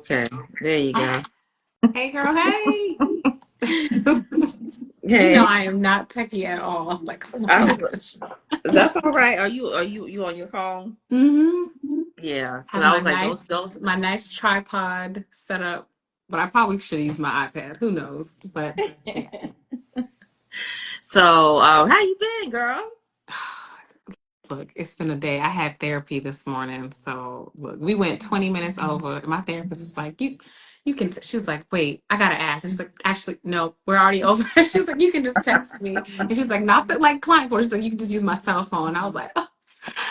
Okay, there you go. Hey, girl, hey. You know Hey, I am not techie at all. Like, oh my I'm. gosh. That's all right. Are you on your phone? Mm-hmm. Yeah, because Have I my was like, nice, don't. my nice tripod set up, but I probably should use my iPad. Who knows? But yeah. So, how you been, girl? Look, it's been a day. I had therapy this morning, so look, we went 20 minutes over. My therapist was like, "You can." She was like, "Wait, I gotta ask." And she's like, "Actually, no, we're already over." She's like, "You can just text me," and she's like, "Not that like client portion." She's like, "You can just use my cell phone." I was like, oh,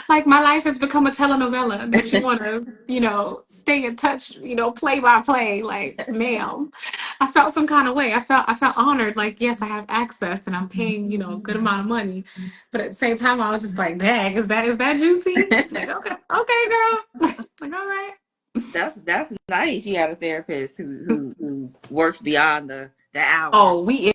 like my life has become a telenovela that you want to, stay in touch, play by play. Like, ma'am, I felt some kind of way. I felt honored. Like, yes, I have access and I'm paying, a good amount of money. But at the same time, I was just like, dang, is that juicy? Like, okay, girl. Like, all right. That's nice. You had a therapist who works beyond the hour. Oh, we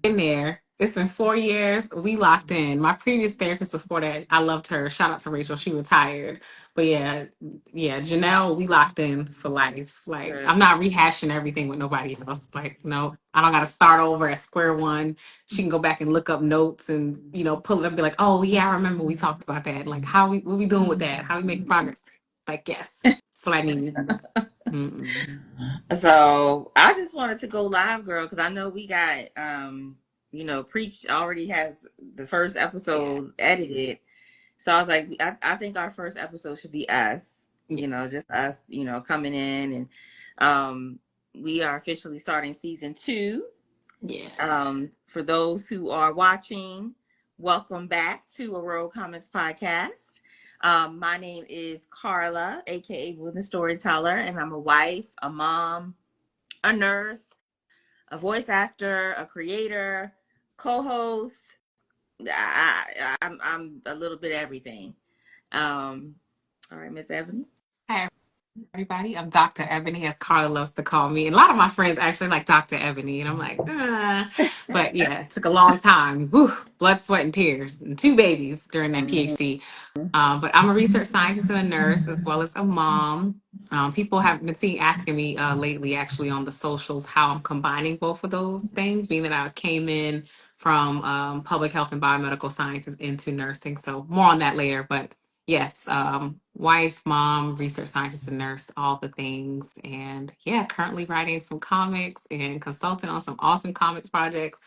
in there. It's been 4 years. We locked in. My previous therapist before that, I loved her. Shout out to Rachel. She retired. But yeah, Janelle, we locked in for life. Like, Good. I'm not rehashing everything with nobody else. Like, no, I don't got to start over at square one. She can go back and look up notes and, pull it up and be like, oh, yeah, I remember we talked about that. Like, what we doing with that? How we making progress? Like, yes, that's what I need. Mm-mm. So I just wanted to go live, girl, because I know we got Preach already has the first Yeah. episode edited. So I was like, I think our first episode should be us, just us, coming in and we are officially starting season 2. Yeah. For those who are watching, welcome back to Ororo Comics Podcast. My name is Carla, aka Woman Storyteller, and I'm a wife, a mom, a nurse, a voice actor, a creator, co-host. I'm a little bit everything. All right, Miss Ebony. Hi, everybody. I'm Dr. Ebony, as Carla loves to call me. And a lot of my friends actually like Dr. Ebony. And I'm like, But yeah, it took a long time. Whew, blood, sweat, and tears. And 2 babies during that Mhm. PhD. But I'm a research scientist and a nurse, as well as a mom. People have been asking me lately, actually, on the socials, how I'm combining both of those things, being that I came in from public health and biomedical sciences into nursing. So more on that later. But yes, wife, mom, research scientist, and nurse, all the things. And yeah, currently writing some comics and consulting on some awesome comics projects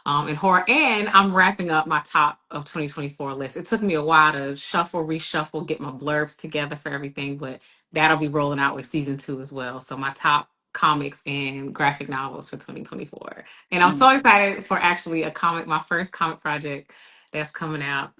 and horror. And I'm wrapping up my top of 2024 list. It took me a while to shuffle, reshuffle, get my blurbs together for everything, but that'll be rolling out with season 2 as well. So my top comics and graphic novels for 2024. And I'm so excited for actually my first comic project that's coming out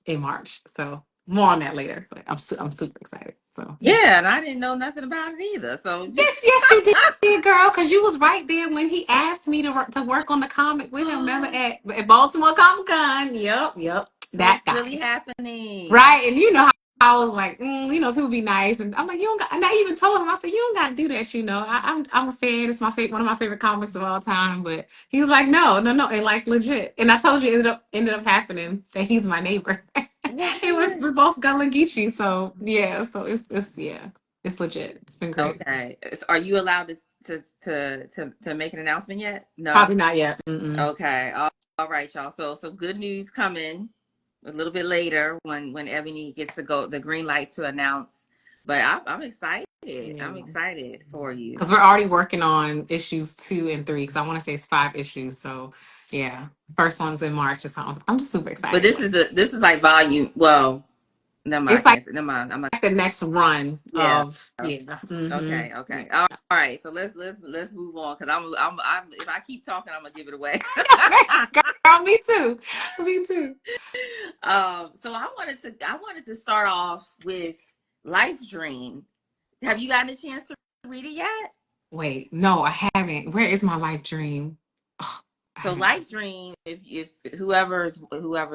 in March. So more on that later, but I'm super excited. So yeah. Yeah, and I didn't know nothing about it either. So Yes, you did, girl, because you was right there when he asked me to work on the comic with him. Remember at Baltimore Comic Con? Yep, what's that really guy. happening? Right, and I was like, people be nice, and I'm like, you don't got. And I even told him, I said, you don't got to do that. I'm a fan. It's my favorite, one of my favorite comics of all time. But he was like, no, and like legit. And I told you, it ended up happening that he's my neighbor, and What? we're both Gullah-Geechee. So yeah, so it's yeah, it's legit. It's been great. Okay. Are you allowed to make an announcement yet? No. Probably not yet. Mm-mm. Okay. All right, y'all. So good news coming a little bit later when Ebony gets the green light to announce. But I'm excited. Yeah. I'm excited for you. Because we're already working on issues 2 and 3. Because I want to say it's 5 issues. So yeah, first one's in March. So I'm just super But excited. this is like volume. Well, never mind. I It's like can't say. Never mind. I'm not. the next run Yeah. of yeah. Okay. Okay. All right. So let's move on because I'm if I keep talking, I'm gonna give it away. Girl, me too. Me too. So I wanted to start off with Lifedream. Have you gotten a chance to read it yet? Wait, no, I haven't. Where is my life dream? Oh, I So haven't. Lifedream, if whoever's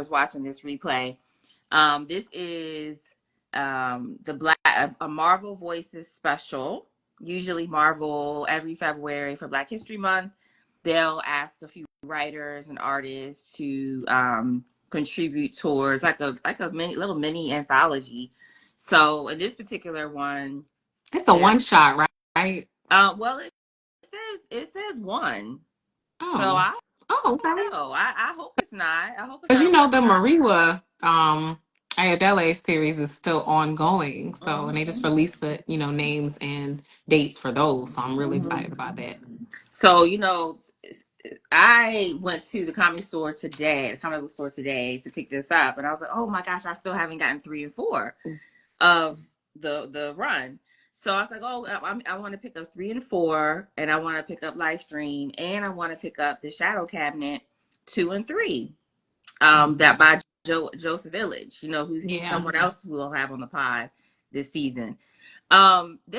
watching this replay, this is a Marvel Voices special. Usually Marvel every February for Black History Month, they'll ask a few writers and artists to contribute towards like a mini anthology. So in this particular one, It's a there one shot, right? Well, it says one. So Oh. Oh, okay. don't know. I hope it's not. I hope it's Because not you a know one the shot. Mariwa Ayodele series is still ongoing. So and they just Hmm. released the, names and dates for those. So I'm really excited Hmm. about that. So I went to the comic book store today to pick this up, and I was like, oh my gosh, I still haven't gotten 3 and 4 of the run. So I was like, oh, I want to pick up 3 and 4, and I want to pick up Lifedream, and I want to pick up the Shadow Cabinet 2 and 3. That by Joseph Village. He's Yeah. someone else who we'll have on the pod this season. They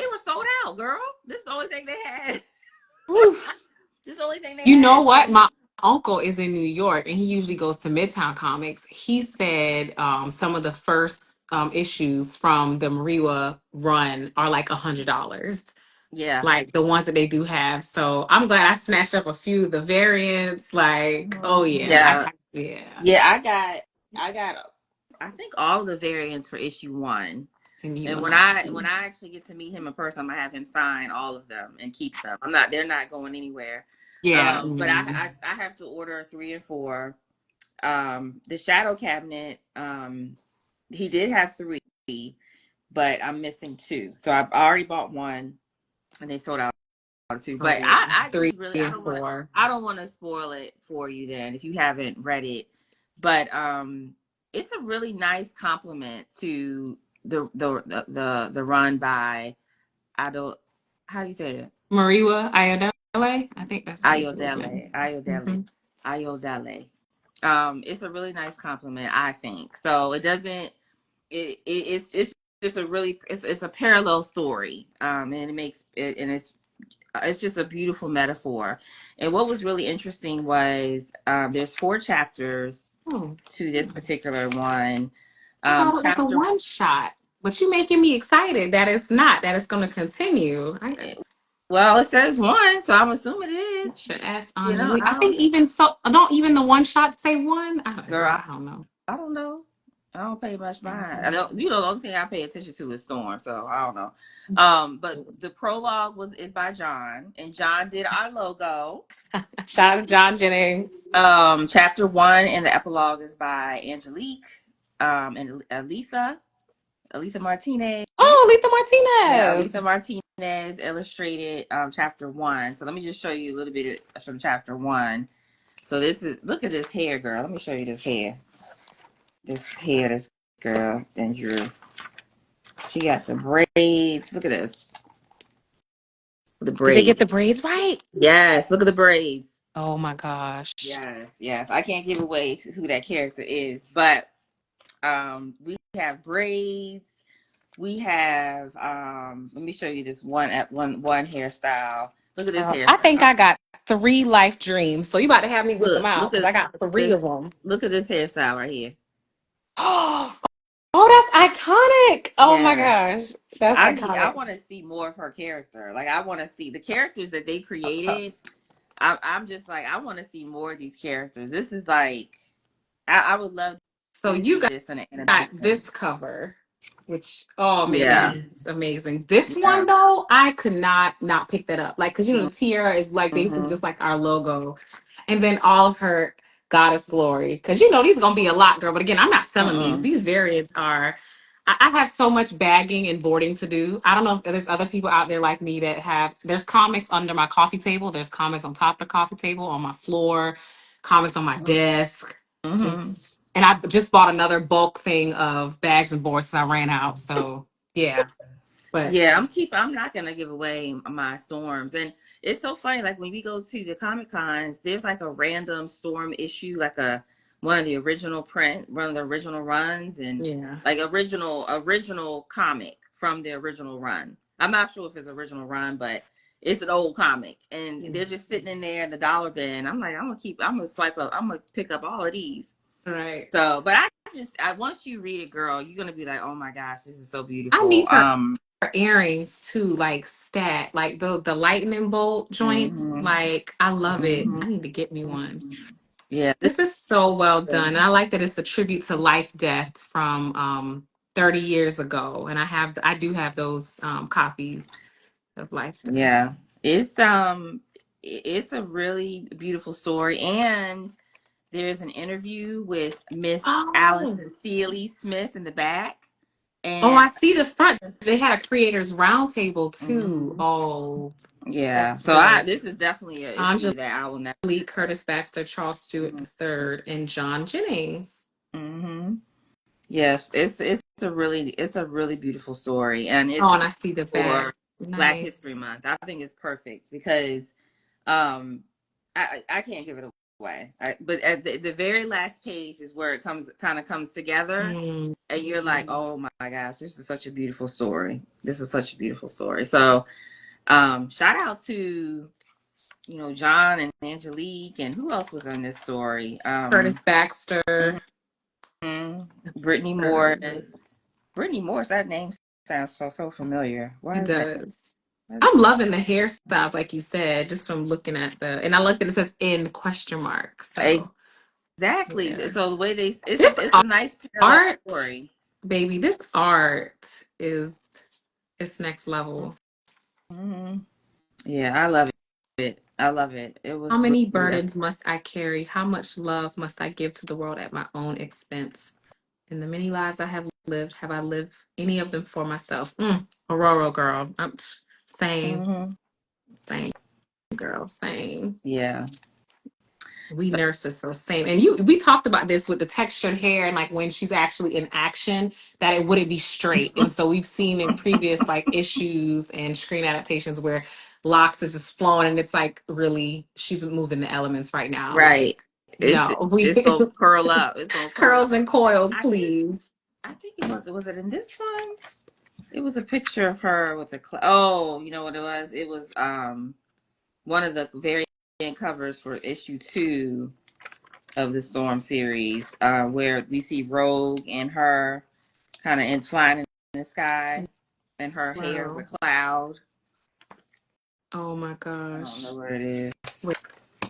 were sold out, girl. This is the only thing they had. Oof. This is the only thing they You know had. what? So My uncle is in New York and he usually goes to Midtown Comics. He said some of the first issues from the Mariwa run are like $100. yeah. Like the ones that they do have. So I'm glad I snatched up a few of the variants. Like, oh yeah. Yeah. Yeah. Yeah, I got I think all of the variants for issue 1. Send you And a when I actually get to meet him in person, I'm gonna have him sign all of them and keep them. They're not going anywhere. Yeah. But I have to order 3 and 4. The Shadow Cabinet, he did have 3, but I'm missing 2. So I've already bought 1, and they sold out 2. Oh But yeah. I Three just really and four. I don't want to spoil it for you then if you haven't read it. But it's a really nice compliment to the run by Ado. How do you say it? Mariwa Ayodele. I think that's how you say his name. Ayodele. Mm-hmm. Ayodele. It's a really nice compliment, I think. So it doesn't. It's just a really it's a parallel story. And it makes it and it's just a beautiful metaphor. And what was really interesting was there's 4 chapters Oh. to this particular one. I thought it was a Chapter one shot. But you making me excited that it's not, that it's gonna continue. I Well, it says 1, so I'm assuming it is. should ask I Angelique. I think don't, even so don't even the one shot say one. girl, Girl, I don't know. I don't know. I don't pay much mind. I don't, the only thing I pay attention to is Storm, so I don't know. But the prologue is by John, and John did our logo. Shout out to John Jennings. Chapter 1 and the epilogue is by Angelique, and Aletha Martinez. Oh, Letha Yeah, Martinez. Aletha Martinez illustrated chapter 1. So let me just show you a little bit from chapter 1. So look at this hair, girl. Let me show you this hair. This girl then drew. She got the braids. Look at this. The Did they get braids. the braids right? Yes, look at the braids. Oh my gosh. Yes, yes. I can't give away who that character is, but we have braids. We have let me show you this one hairstyle. Look at this I think hairstyle. I got 3 life dreams. So you about to have me whip them out Look because I at got 3 this of them. look at this hairstyle right here. Oh, that's iconic. Oh my Yeah. gosh. That's I iconic. want to see more of her character. Like I want to see the characters that they created. I'm just like I want to see more of these characters. This is like I would love So to you see got this in an animation. this cover, which, oh Yeah. man, it's amazing. This Yeah. one though, I could not pick that up. Like, cause the tiara is like basically Mm-hmm. just like our logo, and then all of her goddess glory. Cause these are gonna be a lot, girl. But again, I'm not selling these. Mm-mm. These variants are. I have so much bagging and boarding to do. I don't know if there's other people out there like me that have. There's comics under my coffee table. There's comics on top of the coffee table, on my floor, comics on my desk. Mm-hmm. And I just bought another bulk thing of bags and boards since I ran out. So yeah, but Yeah, I'm not gonna give away my storms. And it's so funny, like when we go to the Comic Cons, there's like a random storm issue, like one of the one of the original runs, and yeah. like original comic from the original run. I'm not sure if it's original run, but it's an old comic. And they're just sitting in there in the dollar bin. I'm like, I'm gonna swipe up, I'm gonna pick up all of these. Right. So, but once you read it, girl, you're gonna be like, oh my gosh, this is so I beautiful. need her earrings too, like stat, like the lightning bolt joints. Mhm. Like I love it. Mhm. I need to get me one. Yeah. This is so well done. And I like that it's a tribute to Life Death from 30 years ago. And I do have those copies. of Lifedream. Yeah. It's a really beautiful story. And there's an interview with Miss Oh, Allison Sealy Smith in the back. oh, And I see the front. They had a creators roundtable too. mhm, Oh, yeah. that's So dope. this is definitely an issue Angelique, that I will never Curtis Baxter, Charles Stewart forget. III, and John Jennings. Hmm. Yes, it's a really beautiful story, and Oh, it's and I see the back. for Black History Nice. Month. I think it's perfect because um I can't give it away. But at the very last page is where it comes together, Mm. and you're like, oh my gosh, this is such a beautiful story. This was such a beautiful story. So shout out to John and Angelique, and who else was in this story? Curtis Baxter. Mhm. Brittney Morris. Brittney Morris, that name sounds so familiar. Why It is that? does. Why is I'm that? loving the hairstyles, like you said, just from looking at and I look that it says end question mark. So Exactly. yeah. So the way This it's a nice parallel art, story. baby, this art is it's next level. Hmm. Yeah, I love it. I love it. It How was really many beautiful. burdens must I carry? How much love must I give to the world at my own expense? In the many lives I have I lived any of them for myself? Ororo girl. Same, Hmm. same girl, same. Yeah. We nurses, so same. And we talked about this with the textured hair and like when she's actually in action, that it wouldn't be straight. And so we've seen in previous like issues and screen adaptations where locks is just flowing and it's like really she's moving the elements right now. Right. Like, no, we It's gonna curl up. It's gonna curl curls up. and coils, I think please. I think was it in this one? It was a picture of her with a oh, you know what it was? It was one of the variant covers for issue 2 of the Storm series, where we see Rogue and her kind of flying in the sky, and her hair is a Wow. cloud. Oh my I don't know gosh. where it is. Wait,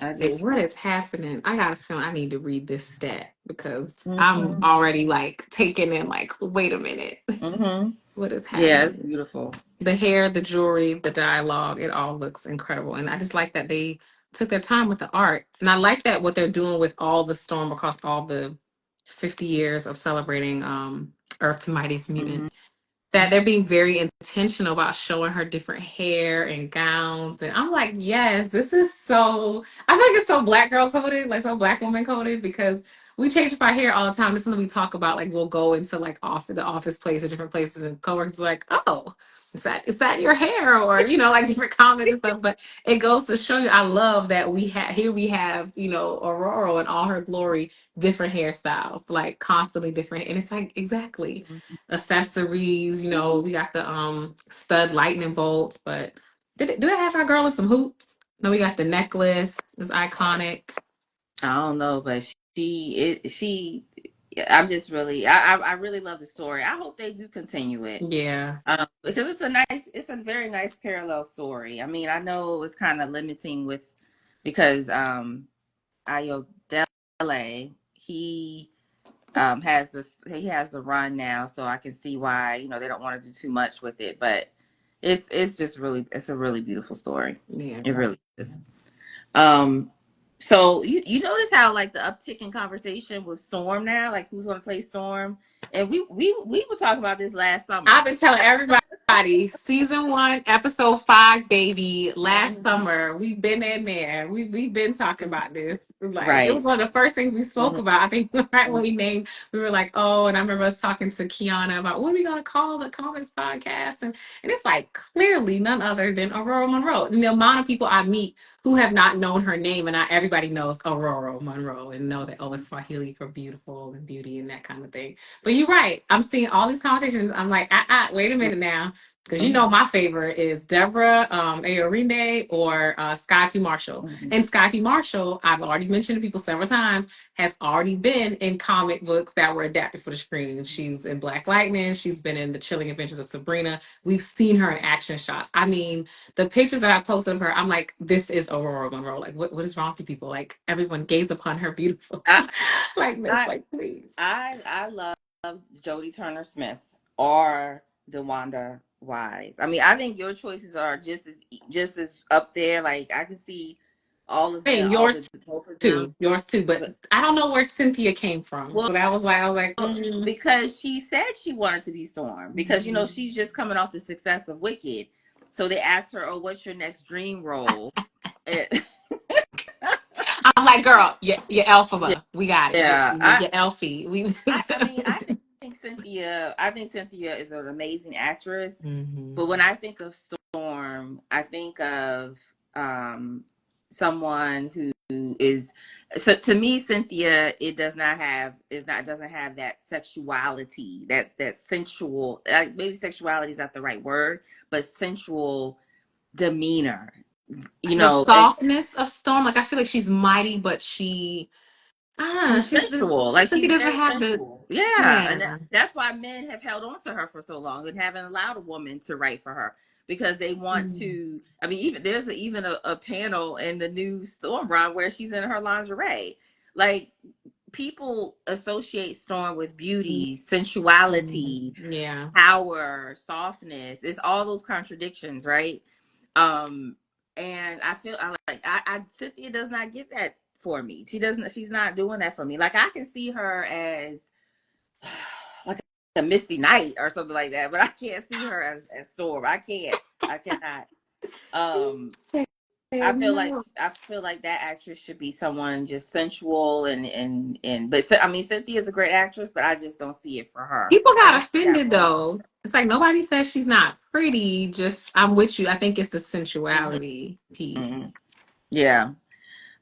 I just. what is happening? I got a feeling I need to read this stat because I'm Hmm. already like taking in like, wait a minute. Hmm. What is Yeah, it's happening? beautiful. The hair, the jewelry, the dialogue, it all looks incredible. And I just like that they took their time with the art. And I like that what they're doing with all the storm across all the 50 years of celebrating Earth's Mightiest Hmm. Mutant, that they're being very intentional about showing her different hair and gowns. And I'm like, yes, this is so, I feel like it's so black girl coded, like so black woman coded, because we change up our hair all the time. This is something we talk about. Like we'll go into like the office place or different places and coworkers be like, oh, is that your hair? Or, like different comments and stuff. But it goes to show you, I love that we have, Aurora in all her glory, different hairstyles, like constantly different. And it's like, exactly accessories. We got the stud lightning bolts, but do it have our girl in some hoops? No, we got the necklace. It's iconic. I don't know, but she. I'm just really, I really love the story. I hope they do continue it. Yeah. Because it's a very nice parallel story. I mean, I know it was kind of limiting because Ayodele, he has the run now, so I can see why they don't want to do too much with it. But it's just really, it's a really beautiful story. Yeah. It really is. Um, so you notice how like the uptick in conversation with Storm now, like who's going to play Storm, and we were talking about this last I've summer. been telling everybody, season 1, episode 5, baby. Last Mhm. summer, we've been in there. We've been talking about this. Like it was Right. one of the first things we spoke Mhm. about. I think right when we were like, oh, and I remember us talking to Kiana about what are we gonna call the Comics podcast, and it's like clearly none other than Ororo Munroe. And the amount of people I meet who have not known her name, and everybody knows Ororo Munroe and know that it's Swahili for beautiful and beauty and that kind of thing. But you're right. I'm seeing all these conversations. I'm like, wait a minute now. Because my favorite is Deborah Ayorinde or Sky P. Marshall. Mhm. And Sky P. Marshall, I've already mentioned to people several times, has already been in comic books that were adapted for the screen. She's in Black Lightning. She's been in The Chilling Adventures of Sabrina. We've seen her in action shots. I mean, the pictures that I posted of her, I'm like, this is Aurora Munroe. Like, what is wrong with people? Like, everyone gaze upon her beautiful I like this. I Like, please. I love Jodie Turner Smith or DeWanda wise. I mean, I think your choices are just as up there. Like I can see all of them, Hey, all the yours both of them. yours too. But But I don't know where Cynthia came from. well, So that was like, I was like, because she said she wanted to be Storm because she's just coming off the success of Wicked. So they asked her, "Oh, what's your next dream role?" And, I'm like, girl, your alpha, we got it. yeah, Your Elfie, we. I mean, I think Cynthia is an amazing actress. Hmm. But when I think of Storm, I think of someone who is, so to me, Cynthia, it does not have is not doesn't have that sexuality, that sensual, maybe sexuality is not the right word, but sensual demeanor. You The know, softness of Storm, like I feel like she's mighty, but she's sensual. Like Cynthia she's doesn't very have the, sensual. Yeah, and yeah. that's why men have held on to her for so long and haven't allowed a woman to write for her because they want Mm. to. I mean, even there's even a panel in the new Storm run where she's in her lingerie. Like people associate Storm with beauty, Mm. sensuality, Yeah. power, softness. It's all those contradictions, right? Um, and I feel I Cynthia does not get that for me. She's not doing that for me. Like I can see her as like a Misty Knight or something like that, but I can't see her as Storm. I can't. I cannot. Um Say no. I feel like that actress should be someone just sensual and but I mean Cynthia's a great actress, but I just don't see it for her. People I got don't see that offended role. though. It's like nobody says she's not pretty. Just I'm with you. I think it's the sensuality Mm-hmm. piece. Yeah.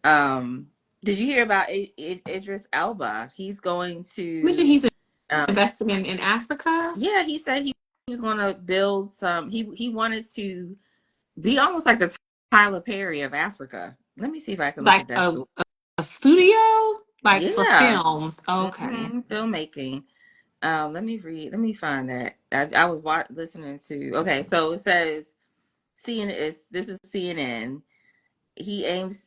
Um, did you hear about Idris Elba? He's going You mentioned to, he's um, investing in Africa, yeah, he said he was going to build some. He wanted to be almost like the Tyler Perry of Africa. Let me see if I can look like at that story. a studio, like for Yeah, films. Okay. filmmaking. Let me read. Let me find that. I was listening to. Okay, so it says CNN. This is CNN. He aims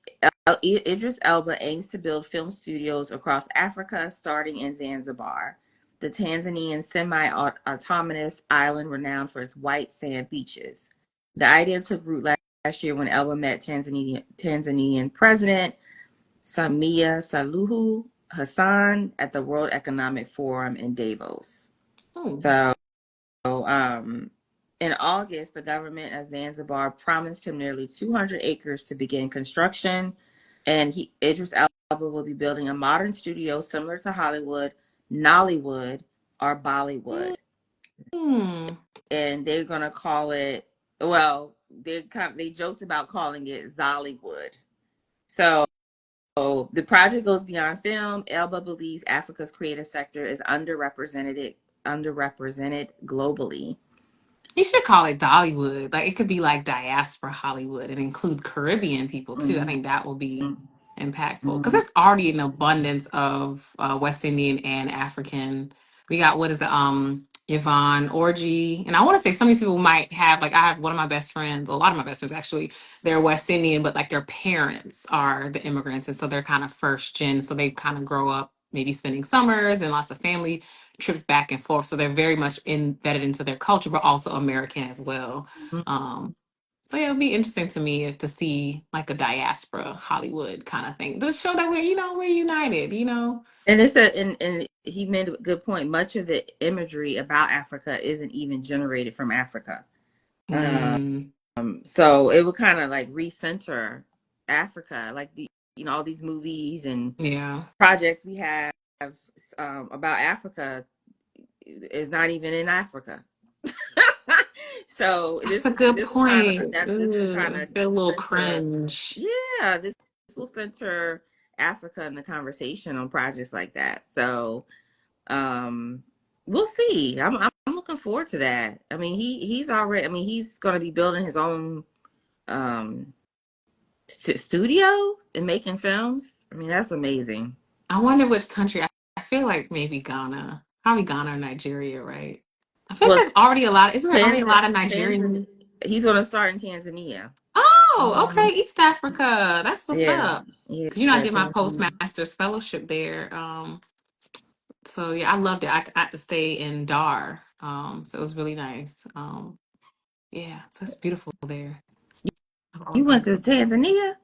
Idris Elba aims to build film studios across Africa, starting in Zanzibar, the Tanzanian semi-autonomous island renowned for its white sand beaches. The idea took root last year when Elba met Tanzanian President Samia Suluhu Hassan at the World Economic Forum in Davos. Oh, So, in August, the government of Zanzibar promised him nearly 200 acres to begin construction, and Idris Elba will be building a modern studio similar to Hollywood, Nollywood, or Bollywood, hmm. and they're gonna call it. Well, they joked about calling it Zollywood. So the project goes beyond film. Elba believes Africa's creative sector is underrepresented globally. You should call it Dollywood. Like it could be like diaspora Hollywood and include Caribbean people too. I Mm-hmm. think that will be impactful because Mm-hmm. there's already an abundance of West Indian and African. We got what is the Yvonne Orgy, and I want to say some of these people might have like I have one of my best friends, a lot of my best friends actually. They're West Indian, but like their parents are the immigrants, and so they're kind of first gen. So they kind of grow up maybe spending summers and lots of family trips back and forth. So they're very much embedded into their culture, but also American as well. Um, so yeah, it'll be interesting to me if to see like a diaspora Hollywood kind of thing. Just show that we're united, And it's and he made a good point. Much of the imagery about Africa isn't even generated from Africa. Mm, So it would kind of like recenter Africa, like all these movies and yeah. projects we have about Africa is not even in Africa. So That's a good this will kind of point. this will kind Ugh, of feel a little center, cringe. yeah, this will center Africa in the conversation on projects like that. So um we'll see. I'm looking forward to that. I mean he's already, I mean he's going to be building his own um studio and making films. I mean that's amazing. I wonder which country. I feel like maybe Ghana, probably Ghana or Nigeria, right? I feel like Well, there's already a lot. Isn't there already a lot of Tanzania, Nigerian? he's going to start in Tanzania. Oh, Hmm. okay, East Africa. That's what's Yeah, up. yeah, Because I did my Tanzania. postmaster's fellowship there. So yeah, I loved it. I got to stay in Dar. So it was really nice. Yeah, so it's beautiful there. You went to Tanzania?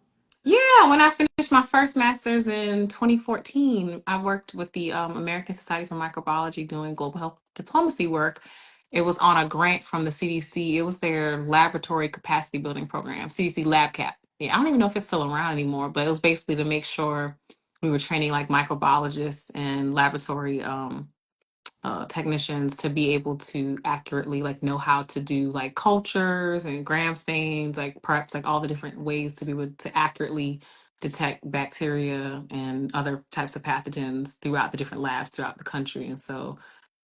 Yeah, when I finished my first master's in 2014, I worked with the American Society for Microbiology doing global health diplomacy work. It was on a grant from the CDC. It was their laboratory capacity building program, CDC LabCap. Yeah, I don't even know if it's still around anymore, but it was basically to make sure we were training like microbiologists and laboratory technicians to be able to accurately like know how to do like cultures and gram stains, like preps, like all the different ways to be able to accurately detect bacteria and other types of pathogens throughout the different labs throughout the country. And so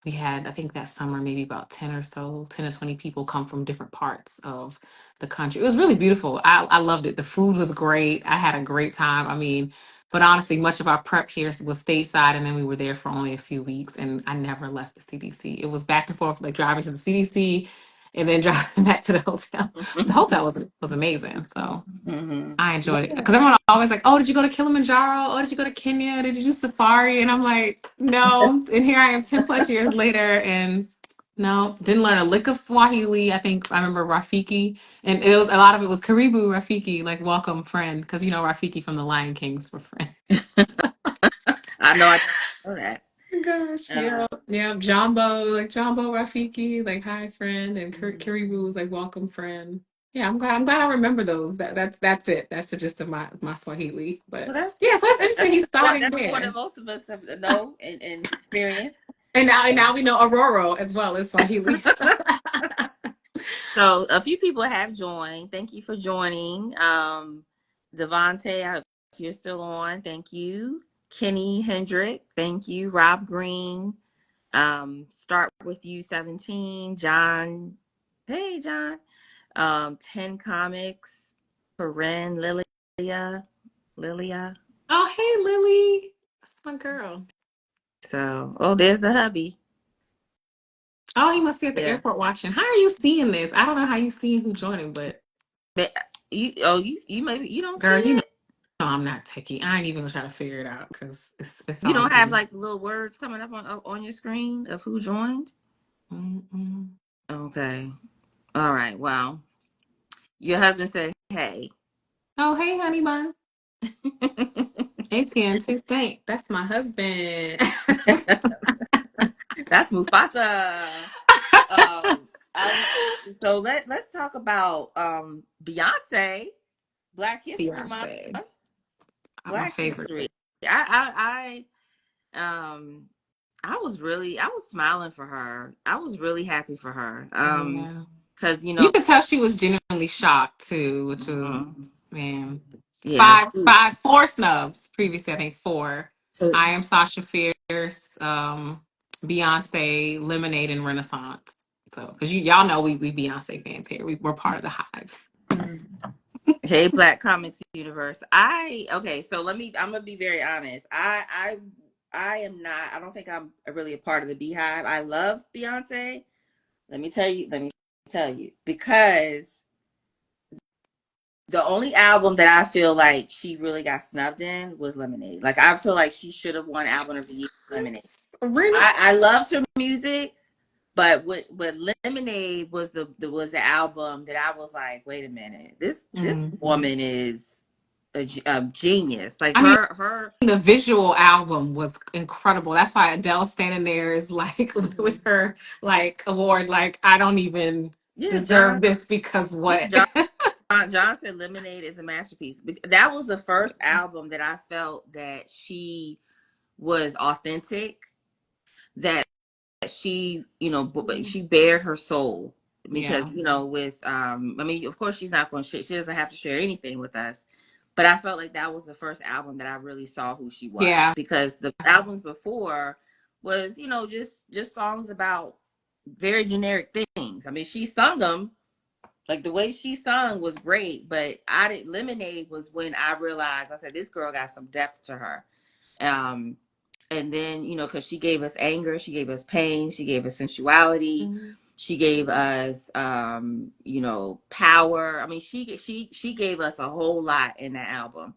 we had, I think that summer, maybe about 10 or so, 10 or 20 people come from different parts of the country. It was really beautiful. I loved it. The food was great. I had a great time. I mean, but honestly, much of our prep here was stateside, and then we were there for only a few weeks, and I never left the CDC. It was back and forth, like driving to the CDC and then driving back to the hotel. The hotel was amazing, so Mm-hmm. I enjoyed it. Yeah. Because everyone always like, "Oh, did you go to Kilimanjaro? Oh, did you go to Kenya? Did you do safari?" And I'm like, "No." And here I am, 10 plus years later, and no, didn't learn a lick of Swahili. I think I remember Rafiki, and it was a lot of it was Karibu Rafiki, like welcome friend, because you know Rafiki from the Lion Kings for friend. I know that. Gosh, Uh, yeah, yeah, Jumbo, like Jumbo Rafiki, like hi friend, and mhm. Karibu was like welcome friend. Yeah, I'm glad I remember those. That's it. That's the gist of my Swahili. Well, But that's yeah, so that's interesting. He's starting that's more than there, most of us have know and experience. and now we know Ororo as well as Swahili. So a few people have joined. Thank you for joining. Devontae, if you're still on, thank you. Kenny Hendrick, thank you. Rob Green, start with you 17. John, hey John. 10 Comics, Corinne, Lilia. Oh, hey Lily, that's my girl. So, oh, there's the hubby. Oh, he must be at the Yeah. airport watching. How are you seeing this? I don't know how you seeing who joining, but But you maybe you don't see girl, you know it. I'm not techie. I ain't even gonna try to figure it out because it's You all don't have good. like the little words coming up on your screen of who joined. Mm-mm. Okay. All right. Well, your husband said, "Hey." Oh, hey, honey bun. ATM Saint. That's my husband. That's Mufasa. I so let's talk about Beyonce, Black History Month, Beyonce. My Black favorite. History. I I was smiling for her. I was really happy for her. Yeah. Because You could tell she was genuinely shocked too, which was, mhm. man, Yeah. four snubs previously. I think four. So I am Sasha Fierce, Beyonce, Lemonade, and Renaissance. So, because y'all know we Beyonce fans here. We're part of the hive. hey, Black Comics Universe. Okay. So I'm gonna be very honest. I am not. I don't think I'm really a part of the Beehive. I love Beyonce. Let me tell you. Let me tell you because the only album that I feel like she really got snubbed in was Lemonade. Like I feel like she should have won Album of the Year. Lemonade. Renaissance. I loved her music, but with Lemonade was the album that I was like, wait a minute, this woman is a genius. Like I mean, her. the visual album was incredible. That's why Adele standing there is like with her like award. Like I don't even Yeah, deserve this because what? John said Lemonade is a masterpiece. That was the first album that I felt that she was authentic, that she, she bared her soul because, Yeah, with, I mean, of course she's not going to share, she doesn't have to share anything with us, but I felt like that was the first album that I really saw who she was, yeah. because the albums before was, just songs about very generic things. I mean, she sung them, like the way she sung was great, but Lemonade was when I realized, I said, this girl got some depth to her. Um, and then, because she gave us anger, she gave us pain, she gave us sensuality, Mhm. she gave us, power. I mean, she gave us a whole lot in that album.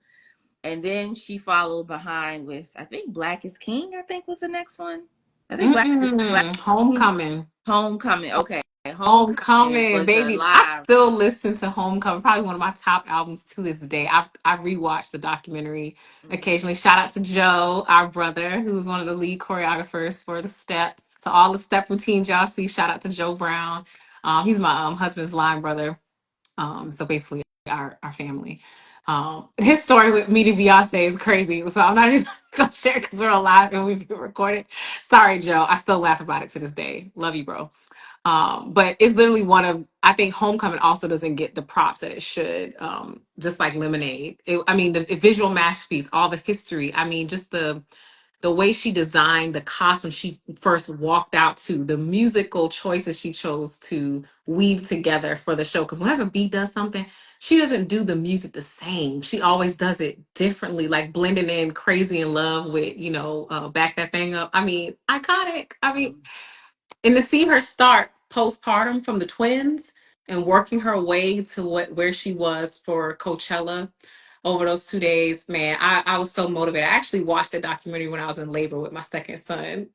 And then she followed behind with, I think, Black is King, I think was the next one. I think Black is Homecoming. Homecoming. Okay. Homecoming Homecoming, was the baby. I live. still listen to Homecoming. Probably one of my top albums to this day. I rewatch the documentary Mhm. occasionally. Shout out to Joe, our brother, who's one of the lead choreographers for the step. So all the step routines y'all see, shout out to Joe Brown. He's my husband's line brother. So basically our family. His story with meeting Beyonce is crazy. So I'm not even gonna share because we're alive and we've been recorded. Sorry, Joe. I still laugh about it to this day. Love you, bro. But it's literally one of, I think Homecoming also doesn't get the props that it should. Just like Lemonade. I mean, the visual masterpiece, all the history. I mean, just the way she designed the costume she first walked out to, the musical choices she chose to weave together for the show. Because whenever B does something, she doesn't do the music the same. She always does it differently, like blending in Crazy in Love with, Back That Thing Up. I mean, iconic. I mean, and to see her start postpartum from the twins and working her way to where she was for Coachella over those 2 days, man, I was so motivated. I actually watched the documentary when I was in labor with my second son,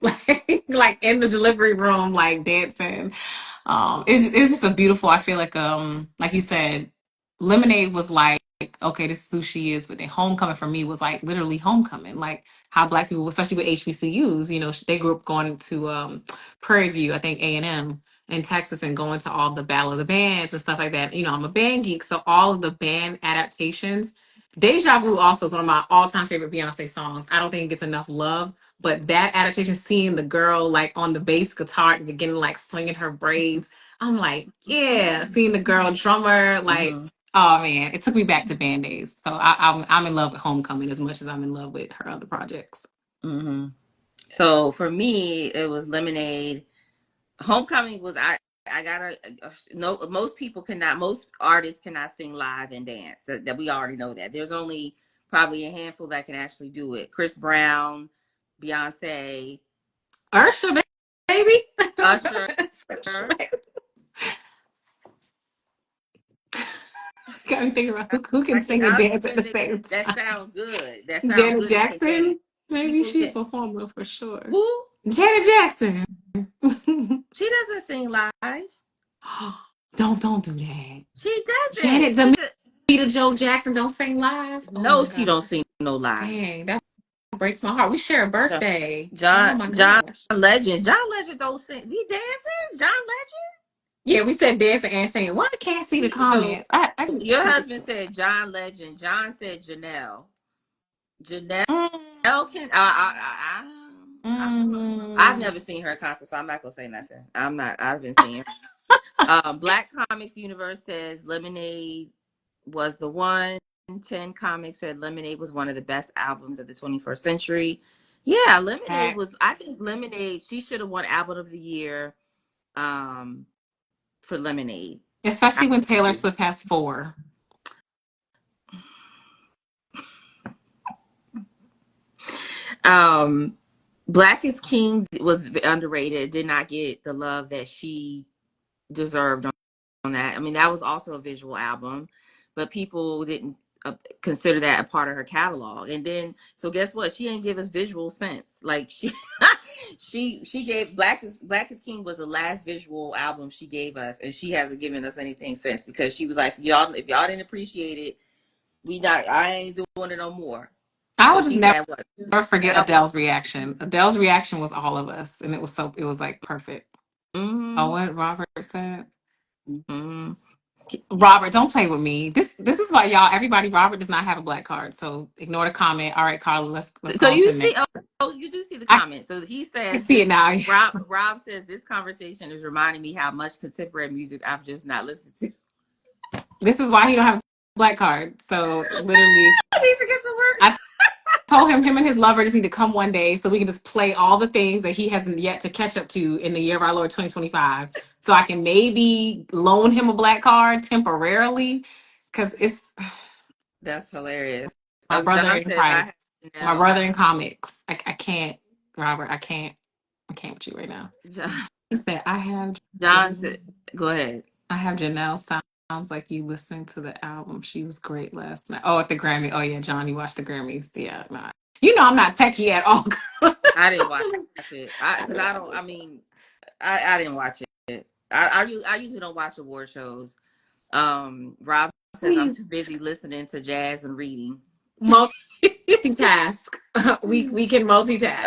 like in the delivery room, like dancing. It's just a beautiful. I feel like you said, Lemonade was like, okay, this is who she is, but then Homecoming for me was like literally homecoming, like how Black people, especially with HBCUs, they grew up going to Prairie View, I think A&M in Texas, and going to all the Battle of the Bands and stuff like that. I'm a band geek, so all of the band adaptations. Deja Vu also is one of my all-time favorite Beyonce songs. I don't think it gets enough love, but that adaptation, seeing the girl like on the bass guitar at the beginning, like swinging her braids, I'm like, yeah. Seeing the girl drummer, like, Mhm. oh man, it took me back to band days. So I'm in love with Homecoming as much as I'm in love with her other projects. Mhm. So for me, it was Lemonade. Homecoming was I gotta no, most people cannot, most artists cannot sing live and dance. That we already know that. There's only probably a handful that can actually do it. Chris Brown, Beyonce, Ursha, baby. Usher. Got me thinking about who I can can sing and I dance at can the same that time. sound good. That sound Janet good and can dance. Jackson, maybe People she a can performer for sure. who? Janet Jackson. She doesn't sing live. Don't do that. She doesn't. Janet She's a Demita Joe Jackson don't sing live. Oh no, my she god. don't sing no live. Dang, that breaks my heart. We share a John birthday. Oh John my John gosh. Legend. John Legend don't sing. He dances. John Yeah, we said dancing and singing. Why I can't see the Legend. So comments? I your husband said John Legend. John said Janelle. Janelle mm, can. I don't know. I've mm, never seen her in concert, so I'm not gonna say nothing. I'm not. I've been seeing her. Black Comics Universe says Lemonade was the one. 10 Comics said Lemonade was one of the best albums of the 21st century. Yeah, Lemonade was, I facts. think Lemonade, she should have won Album of the Year um, for Lemonade. I Especially when Taylor agree. Swift has four. Um, Black is King was underrated, did not get the love that she deserved on that. I mean, that was also a visual album, but people didn't consider that a part of her catalog. And then, so guess what? She didn't give us visual sense. Like she gave Black is King was the last visual album she gave us, and she hasn't given us anything since because she was like, if y'all didn't appreciate it, I ain't doing it no more. I So will just she's never had what? forget Adele's reaction. Adele's reaction was all of us, and it was like perfect. Oh, Mm-hmm. what Robert said. Mm-hmm. Robert, don't play with me. This is why y'all, everybody. Robert does not have a black card, so ignore the comment. All right, Carla, let's go So on to you the see, next. you do see the I comment. So he can says see this. it now. Rob says this conversation is reminding me how much contemporary music I've just not listened to. This is why he don't have a black card. So literally, I need to get some work. I told him and his lover just need to come one day so we can just play all the things that he hasn't yet to catch up to in the year of our Lord 2025. So I can maybe loan him a black card temporarily because it's That's hilarious. my Oh, brother John in says I have Christ, my Janelle. brother in comics. I can't, Robert. I can't with you right now. John, He said, John said, "Go ahead." I have Janelle sounds like you listening to the album. She was great last night. Oh, at the Grammy. Oh yeah, John, you watched the Grammys. Yeah, nah. You know I'm not techie at all. I didn't watch it. I Because know I that don't. I was mean, I didn't watch it. I usually don't watch award shows. Rob says I'm Please too busy listening to jazz and reading. multitask. We can multitask.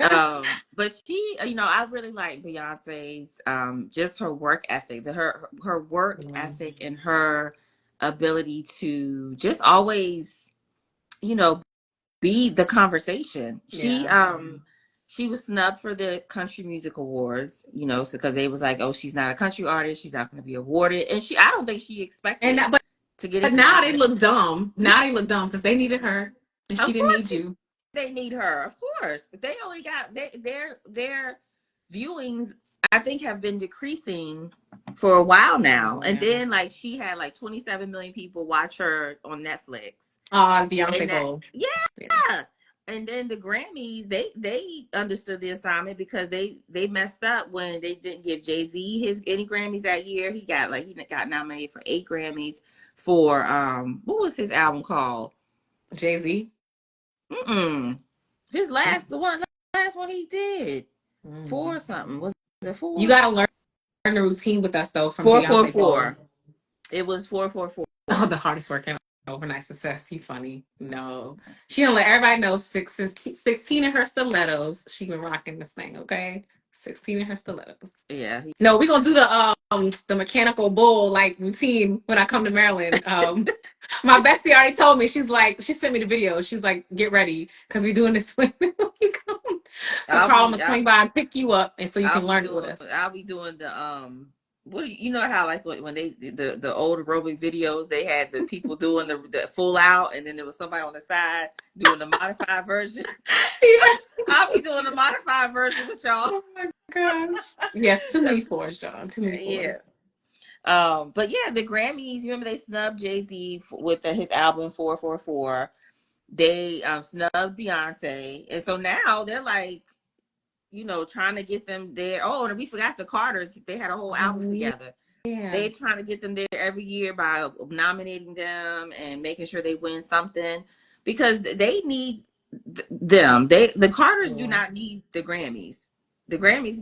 uh but she, I really like Beyonce's just her work ethic, her work ethic and her ability to just always, you know, be the conversation. She was snubbed for the Country Music Awards, so because they was like, oh, she's not a country artist, she's not going to be awarded, and I don't think she expected to get But even now they nominated. look dumb. Now they look dumb because they needed her and she Of didn't course, need you. they need her. Of course, they only got their viewings, I think, have been decreasing for a while now, and then like she had like 27 million people watch her on Netflix. Beyonce Bowl. Yeah. And then the Grammys, they understood the assignment because they messed up when they didn't give Jay-Z any Grammys that year. He got nominated for 8 Grammys for what was his album called? Jay-Z. His last one he did. 4 something. Was it 4? You gotta learn the routine with us though from 444. It was 444. Oh, the hardest working overnight success. You funny. No. She don't let everybody know 16 in her stilettos. She been rocking this thing, okay? 16 in her stilettos. Yeah. No, we're gonna do the mechanical bull like routine when I come to Maryland. My bestie already told me, she sent me the video. She's like, get ready, because we're doing this when we come. So Carl, I'm gonna swing by and pick you up and so you can learn it with us. I'll be doing the what do you know how like when they the old aerobic videos, they had the people doing the full out and then there was somebody on the side doing the modified version. Yeah. I'll be doing the modified version with y'all. Oh my gosh. Yes, too many fours, John. Too many fours. Yeah. But yeah, the Grammys, remember they snubbed Jay-Z with his album 444. They snubbed Beyonce. And so now they're like, trying to get them there. Oh, and we forgot the Carters. They had a whole album together. Yeah. They trying to get them there every year by nominating them and making sure they win something because they need them. The Carters do not need the Grammys. The Grammys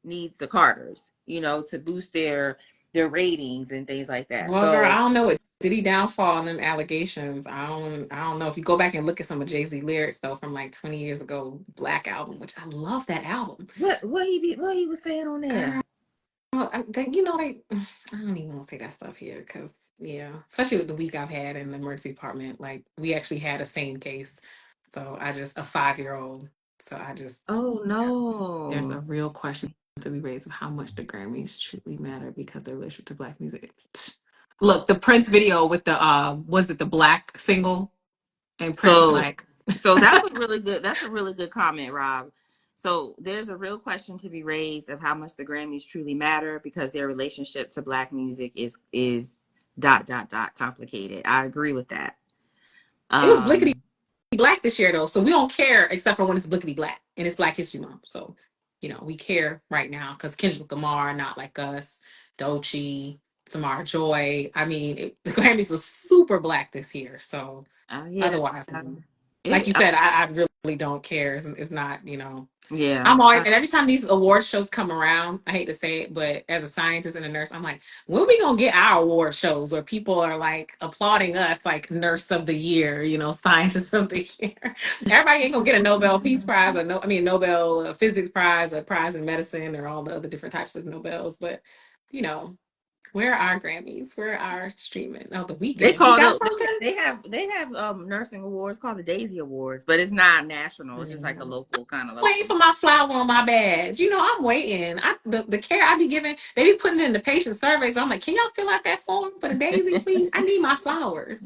needs the Carters, to boost their ratings and things like that. Well, girl, I don't know what Diddy downfall and them allegations. I don't know. If you go back and look at some of Jay-Z lyrics though from like 20 years ago, Black Album, which I love that album. What he was saying on there? Girl, I don't even want to say that stuff here because especially with the week I've had in the emergency department, like we actually had a sane case. So a 5-year-old. So oh no, there's a real question to be raised of how much the Grammys truly matter because their relationship to Black music. Look, the Prince video with the was it the Black single and Prince Black. So that's a really good comment, Rob. So there's a real question to be raised of how much the Grammys truly matter because their relationship to Black music is ... complicated. I agree with that. It was Blickety Black this year though, so we don't care except for when it's Blickety Black and it's Black History Month. So we care right now because Kendrick Lamar, Not Like Us, Doechii, Samara Joy. I mean, the Grammys was super Black this year. So otherwise, like you said, I really don't care. It's not, Yeah. I'm always, and every time these award shows come around, I hate to say it, but as a scientist and a nurse, I'm like, when are we going to get our award shows where people are like applauding us like nurse of the year, scientist of the year? Everybody ain't going to get a Nobel Peace Prize or Nobel Physics Prize or prize in medicine or all the other different types of Nobels. But, where are our Grammys? Where are our streaming? Oh, the Weeknd. They have nursing awards called the Daisy Awards, but it's not national. It's just like a local kind of. Waiting for my flower on my badge. I'm waiting. The care I be giving, they be putting it in the patient surveys. I'm like, can y'all fill out that form for the Daisy, please? I need my flowers.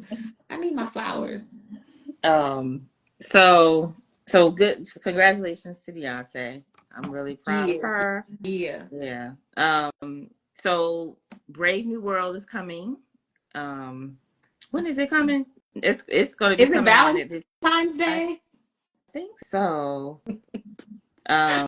So good. Congratulations to Beyonce. I'm really proud of her. Yeah. So Brave New World is coming. When is it coming? It's going to be coming out at this Valentine's Day. I think so. And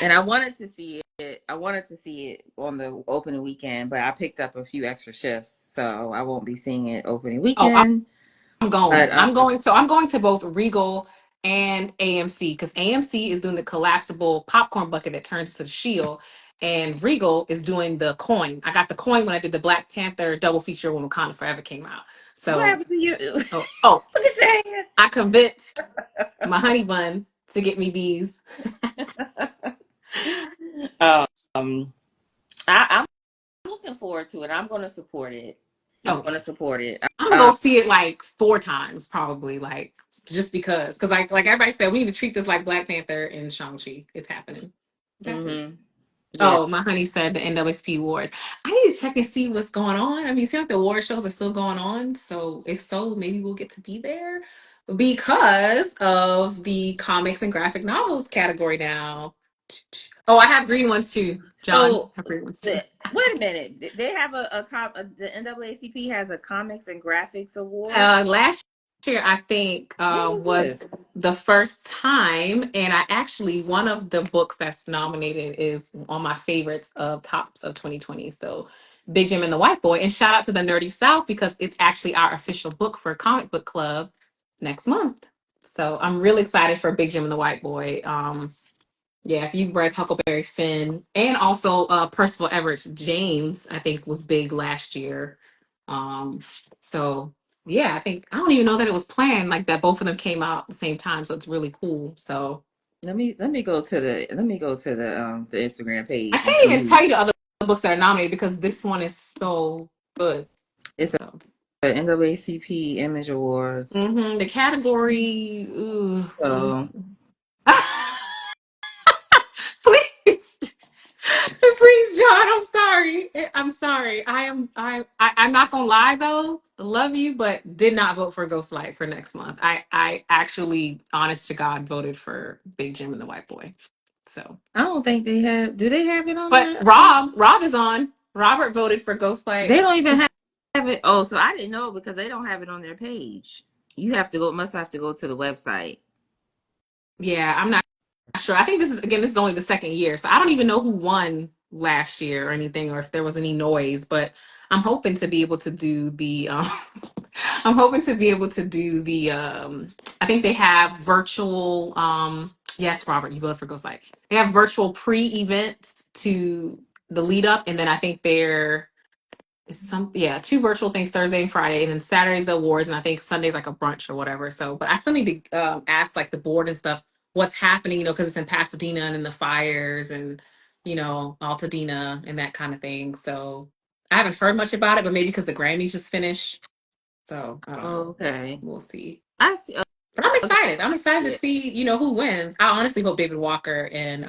I wanted to see it. I wanted to see it on the opening weekend, but I picked up a few extra shifts, so I won't be seeing it opening weekend. I'm going. I'm going to both Regal and AMC, because AMC is doing the collapsible popcorn bucket that turns to the shield, and Regal is doing the coin. I got the coin when I did the Black Panther double feature when Wakanda Forever came out. What So, happened to you? oh, Look at your hand. I convinced my honey bun to get me these. um, I'm looking forward to it. I'm going to support it. I'm Oh going yeah, to support it. I'm gonna go see it like 4 times probably, like just because like everybody said, we need to treat this like Black Panther and Shang-Chi. It's happening. It's happening. Mm-hmm. Yeah. Oh, my honey said the NWSP Wars. I need to check and see what's going on. I mean, it seems like the war shows are still going on. So if so, maybe we'll get to be there because of the comics and graphic novels category now. Oh, I have green ones too, John. So, I have green ones too. wait a minute. They have the NAACP has a comics and graphics award. Last year, I think, When was was this? the first time, and I actually one of the books that's nominated is on my favorites of tops of 2020. So, Big Jim and the White Boy, and shout out to the Nerdy South because it's actually our official book for Comic Book Club next month. So I'm really excited for Big Jim and the White Boy. Yeah, if you've read Huckleberry Finn and also Percival Everett's James, I think was big last year. Um, so yeah, I don't even know that it was planned like that. Both of them came out at the same time, so it's really cool. So Let me go to the Instagram I page and can't see even who tell you the other books that are nominated because this one is so good. it's So the NAACP Image Awards. the category, ooh, let me So see. Please. Please, John, I'm sorry. I'm sorry. I'm not gonna lie though. I love you, but did not vote for Ghostlight for next month. I actually, honest to God, voted for Big Jim and the White Boy. So, I don't think they have. Do they have it on but there? Rob is on. Robert voted for They Ghostlight. don't even have it. Oh, so I didn't know because they don't have it on their page. You have to go. Must have to go to the website. Yeah, I'm not sure. I think this is only the second year, so I don't even know who won last year or anything, or if there was any noise. But I'm hoping to be able to do the. I'm hoping to be able to do the. I think they have virtual. Yes, Robert, you voted for Ghostlight. They have virtual pre-events to the lead up, and then I think they're two virtual things, Thursday and Friday, and then Saturday's the awards, and I think Sunday's like a brunch or whatever. So, but I still need to ask like the board and stuff what's happening, because it's in Pasadena and in the fires and Altadena and that kind of thing. So I haven't heard much about it, but maybe because the Grammys just finished, so I don't know. Okay, We'll see. I see. But I'm excited. I'm excited to Yeah. see who wins. I honestly hope David Walker and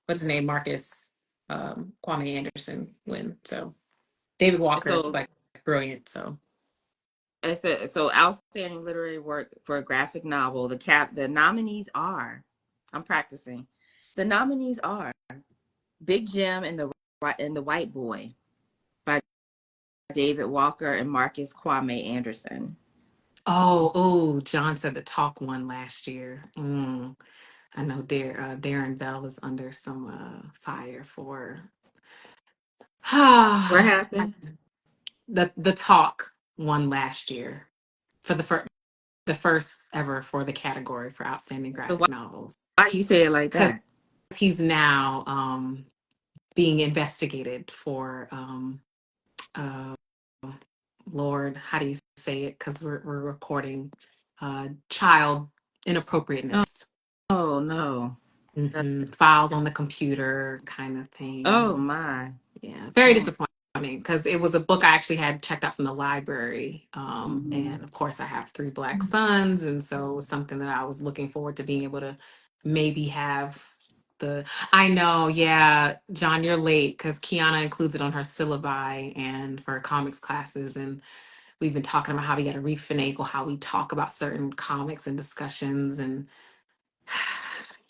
what's his name, Marcus Kwame Anderson win. So David Walker is So like brilliant. So so outstanding literary work for a graphic novel. The nominees are. I'm practicing. The nominees are Big Jim and the White Boy by David Walker and Marcus Kwame Anderson. John said the talk won last year. I know Darren Bell is under some fire for What happened? the talk won last year for the first ever for the category for outstanding So graphic novels, why you say it like because that? he's now being investigated for uh, Lord, how do you say it? Because we're recording child Oh, inappropriateness. oh no. Files on the computer kind of Oh thing. my. Yeah, very Oh. disappointing because it was a book I actually had checked out from the library. Mhm. And of course, I have 3 black sons. And so it was something that I was looking forward to being able to maybe have the. I know, yeah, John, you're late because Kiana includes it on her syllabi and for her comics classes. And we've been talking about how we got to refinagle how we talk about certain comics and discussions. And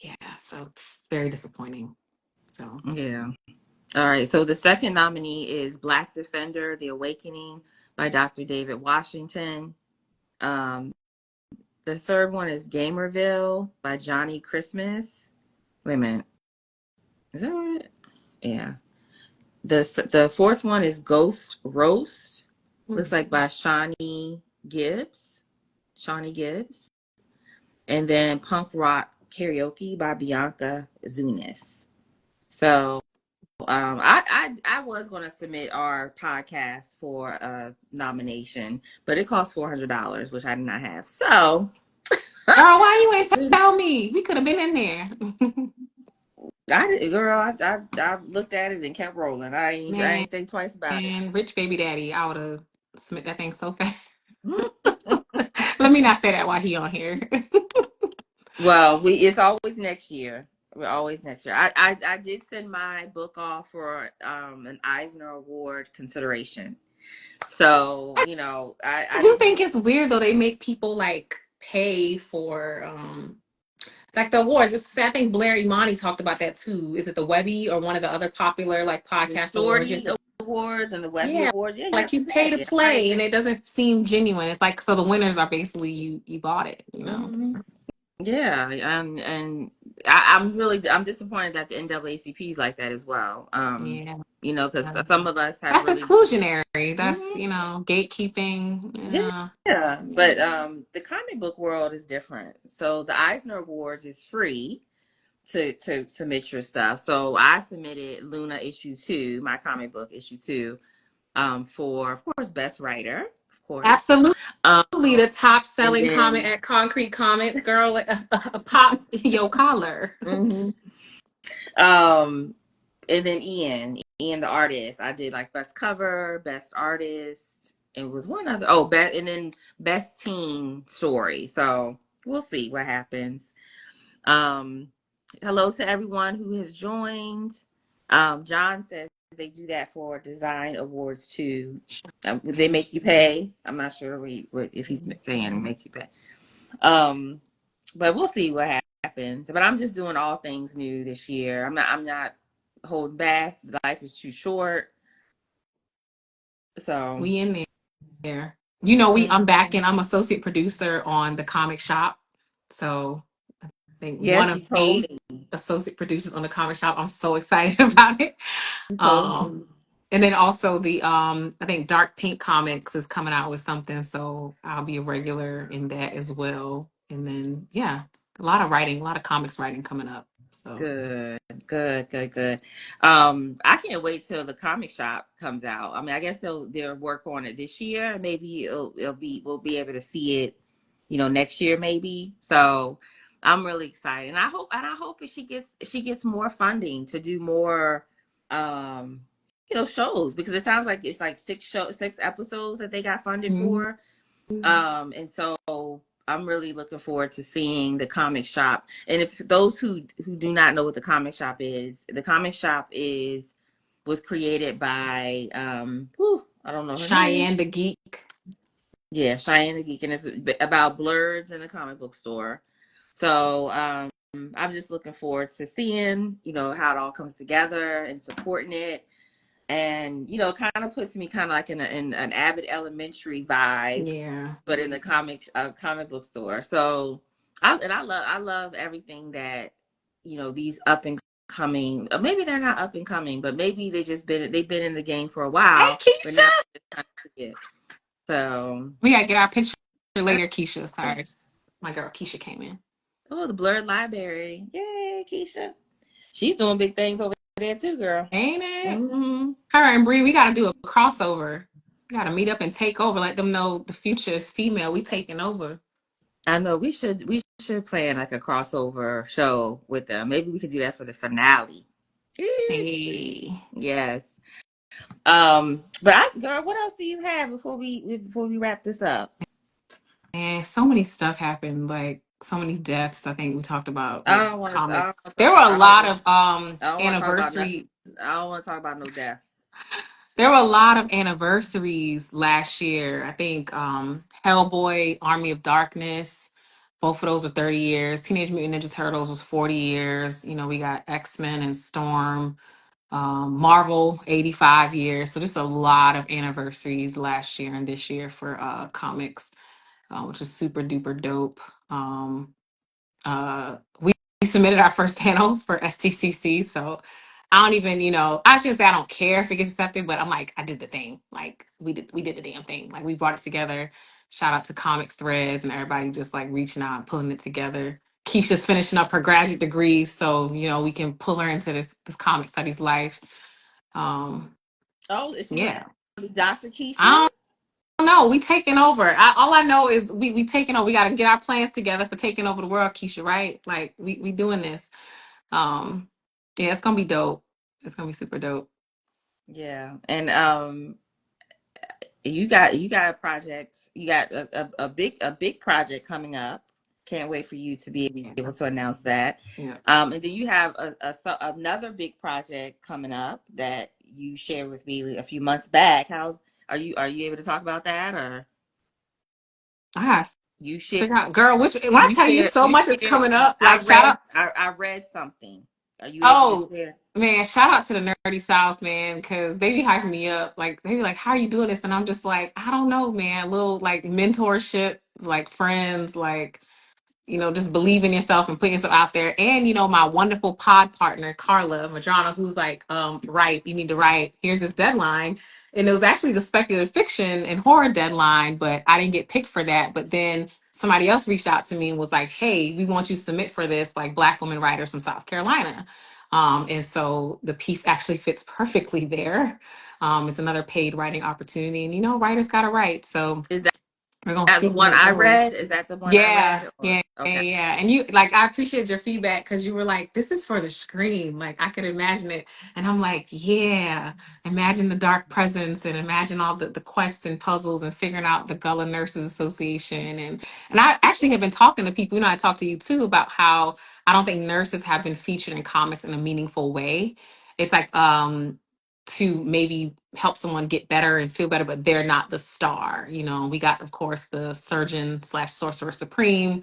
yeah, so it's very disappointing. So. Yeah. All right. So the second nominee is Black Defender: The Awakening by Dr. David Washington. Um, the third one is Gamerville by Johnny Christmas. Wait a minute. Is that right? Yeah. The fourth one is Ghost Roast. Looks like by Shawnee Gibbs. Shawnee Gibbs. and then Punk Rock Karaoke by Bianca Zunis. So I was going to submit our podcast for a nomination, but it cost $400, which I did not have. So, Girl, why you ain't tell me? We could have been in there. I looked at it and kept rolling. I Man, ain't think twice about it. and rich baby daddy, I would have submit that thing so fast. Let me not say that while he on here. Well, it's always next year. We're always next year. I did send my book off for an Eisner Award consideration. So, I I do didn't think it's weird though. They make people like pay for like the awards. I think Blair Imani talked about that too. Is it the Webby or one of the other popular like the podcast awards? Shorty Awards and the Webby Yeah, Awards. Yeah, you have like to you pay to pay. Right. play, and it doesn't seem genuine. It's like so the winners are basically you bought it, you know. Hmm. Yeah, and I'm disappointed that the NAACP is like that as well. Yeah, Because some of us have that's really. exclusionary. That's Mhm. gatekeeping. Yeah, Yeah, yeah, but the comic book world is different. So the Eisner Awards is free to submit your stuff. So I submitted Luna issue 2, my comic book issue 2, for of course best writer, of course. absolutely. Um, The top and selling comic then at Concrete Comics, girl, like a pop your collar. mhm. um, and then Ian the artist. I did like best cover, best artist. It was one other. Oh, best, and then best teen story. So we'll see what happens. Um, Hello to everyone who has joined. John says they do that for design awards too. They make you pay. I'm not sure if he's saying make you pay. Um, but we'll see what happens. But I'm just doing all things new this year. I'm not holding back. Life is too short. So We in there. I'm back mhm. and I'm associate producer on the comic shop. So I think one Yes, of you told 8 me. associate producers on the comic shop. I'm so excited about it. You told me. Um, and then also the I think Dark Pink Comics is coming out with something, so I'll be a regular in that as well. And then yeah, a lot of writing, a lot of comics writing coming up. So Good, good, good, good. I can't wait till the comic shop comes out. I mean, I guess they'll work on it this year. Maybe we'll be able to see it, next year maybe. So I'm really excited, and I hope she gets more funding to do more, um, shows, because it sounds like it's like 6 episodes that they got funded mhm. for. And so I'm really looking forward to seeing the comic shop. And if those who do not know what the comic shop is, the comic shop was created by I don't know her name. Cheyenne the Geek. Yeah, Cheyenne the Geek, and it's about blurbs in the comic book store. So I'm just looking forward to seeing, how it all comes together and supporting it. And kind of puts me kind of like in an Abbott Elementary vibe, Yeah. but in the comic book store. So I love everything that these up and coming. Maybe they're not up and coming, but maybe they've been in the game for a Hey while, but Keisha. now it's time to see it. So We gotta get our picture later, Keisha. Sorry. My girl Keisha came in. the Blurred Library, yay, Keisha, she's doing big things over there too, girl. Ain't it? Hmm. Her and Bree, we gotta do a crossover. We gotta meet up and take over. Let them know the future is female. We taking over. I know we should plan like a crossover show with them. Maybe we could do that for the finale. Hey. Yes. Girl, what else do you have before we wrap this up? And so many stuff happened, like so many deaths. I think we talked about I with don't want to. I comics. don't want to talk There were about. a lot of I don't want to talk about nothing. anniversary. I don't want to talk about no deaths. There were a lot of anniversaries last year. I think Hellboy, Army of Darkness, both of those were 30 years. Teenage Mutant Ninja Turtles was 40 years. We got X-Men and Storm. Marvel, 85 years. So just a lot of anniversaries last year and this year for comics, which is super duper dope. We submitted our first panel for STCC. So I don't even, I shouldn't say I don't care if it gets accepted, but I'm like, I did the thing. Like we did the damn thing. Like we brought it together. shout out to Comics Threads and everybody just like reaching out and pulling it together. Keisha's finishing up her graduate degree, so we can pull her into this comic studies life. Oh, is she going Yeah, to be Dr. Keisha? I don't know. We taking over. All I know is we taking over. We got to get our plans together for taking over the world, Keisha. Right? Like we doing this. Yeah, it's gonna be dope. It's gonna be super dope. Yeah. And you got a project. You got a big project coming up. Can't wait for you to be Yeah, able to announce that. yeah. And then you have another big project coming up that you shared with me a few months back. Are you able to talk about that, or I gotta you share figure out, girl. When I you tell you share so you much is share coming up, I like shout read out. I read something. Are you able to Oh share? man, shout out to the Nerdy South, man, because they be hyping me up. Like they be like, "How are you doing this?" And I'm just like, I don't know, man. Little like mentorship, like friends, like just believe in yourself and put yourself out there. And, my wonderful pod partner, Carla Madrana, who's like, write, you need to write, here's this deadline. And it was actually the speculative fiction and horror deadline, but I didn't get picked for that. But then somebody else reached out to me and was like, hey, we want you to submit for this, like Black women writers from South Carolina. And so the piece actually fits perfectly there. It's another paid writing opportunity. And, writers got to write. So Is that we're going to that's see the where one it I goes. read? Is that the one I Yeah, read? Or yeah, yeah, okay. yeah. And you like I appreciate your feedback because you were like, this is for the screen. Like I could imagine it. And I'm like, yeah, imagine the dark presence and imagine all the quests and puzzles and figuring out the Gullah Nurses Association. And I actually have been talking to people, I talked to you too about how I don't think nurses have been featured in comics in a meaningful way. It's like to maybe help someone get better and feel better, but they're not the star. We got, of course, the surgeon slash sorcerer supreme,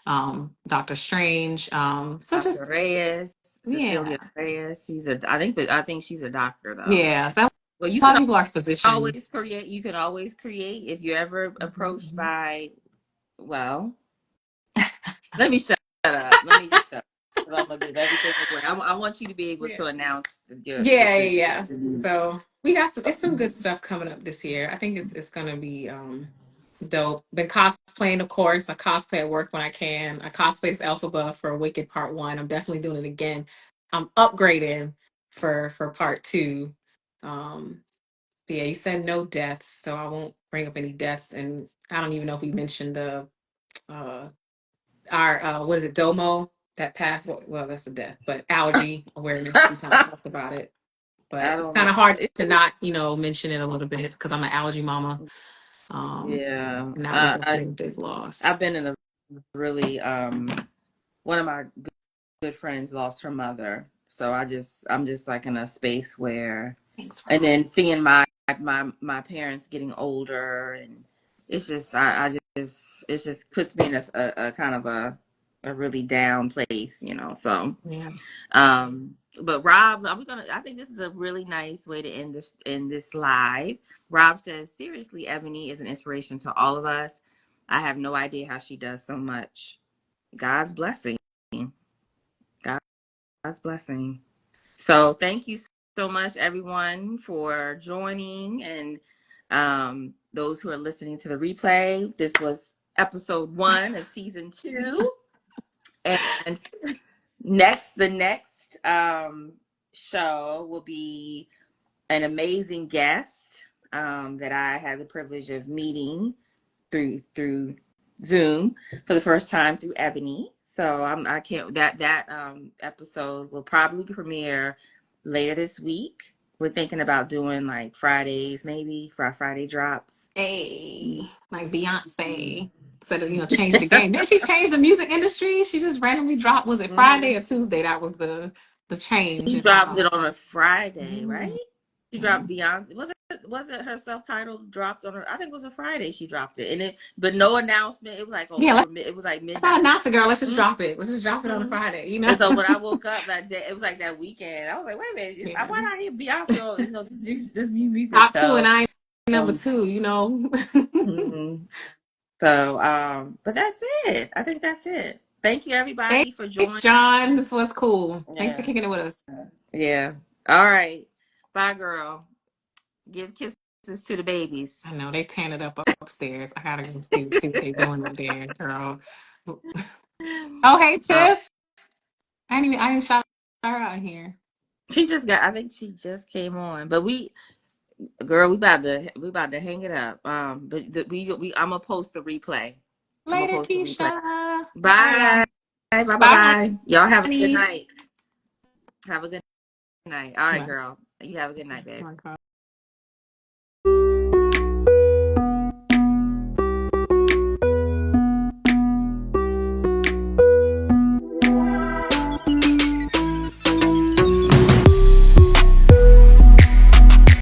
Doctor Strange. So Dr. just Reyes, yeah, Cecilia Reyes. I think she's a doctor though. yeah. So Well, a lot of people are physicians. you can always create if you're ever approached Mhm. by, well, let me shut up. Let me just shut up. 'Cause I'm gonna give everything away. I want you to be able Yeah. to announce Yeah, yeah, yeah. So we got some good stuff coming up this year. I think it's gonna be dope. Been cosplaying, of course. I cosplay at work when I can. I cosplay as Elphaba for Wicked Part 1. I'm definitely doing it again. I'm upgrading for Part 2. But yeah, you said no deaths, so I won't bring up any deaths. And I don't even know if we mentioned the uh our what is it, Domo, that path. Well, that's a death, but allergy awareness. We kind of talked about it, I but it's don't kind know. of hard to not mention it a little bit because I'm an allergy mama. Yeah. And that was a pretty big loss. I've been in a really one of my good friends lost her mother, so I'm just like in a space where, Thanks, and Rob. then seeing my parents getting older, and it's just I just it just puts me in a kind of a really down place. So Yeah. but Rob, I think this is a really nice way to end this live. Rob says, seriously, Ebony is an inspiration to all of us. I have no idea how she does so much. God's blessing. God's blessing. So thank you so much, everyone, for joining, and those who are listening to the replay. This was episode 1 of season 2, and the next show will be an amazing guest that I had the privilege of meeting through Zoom for the first time through Ebony. So I can't that episode will probably premiere later this week. We're thinking about doing like Fridays, maybe for our Friday drops. Hey, like Beyonce said, change the game. Then she changed the music industry. She just randomly dropped. Was it Hmm. Friday or Tuesday? That was the change She in dropped how. it on a Friday, right? Mhm. She Yeah. dropped Beyonce. Was it her self-titled dropped on her? I think it was a Friday she dropped it, and but no announcement. It was like Yeah, it was like let's not midnight. announce it, girl. Let's just drop it. Let's just drop it on a Mm-hmm. Friday. And so when I woke up that day, it was like that weekend. I was like, wait a minute, Yeah. why not hear Beyonce on this new music? Top two, and So I ain't number um, two. mhm. So but that's it. I think that's it. Thank you Hey, everybody for thanks, joining. John. This was cool. Thanks for Yeah, kicking it with us. yeah. All right, bye, girl. Give kisses kisses to the babies. I know they tearing it up upstairs. I gotta go see what they doing up there, girl. Oh, hey Tiff. I didn't shout her out here. I think she just came on. But girl, we about to hang it up. But I'm gonna post the replay. I'm gonna Later, post the replay. Keisha. Bye, Bye. y'all. Bye bye Bye, bye. Y'all have a good honey. night. Have a good night. All right, Bye. girl. You have a good night, babe. Oh my God.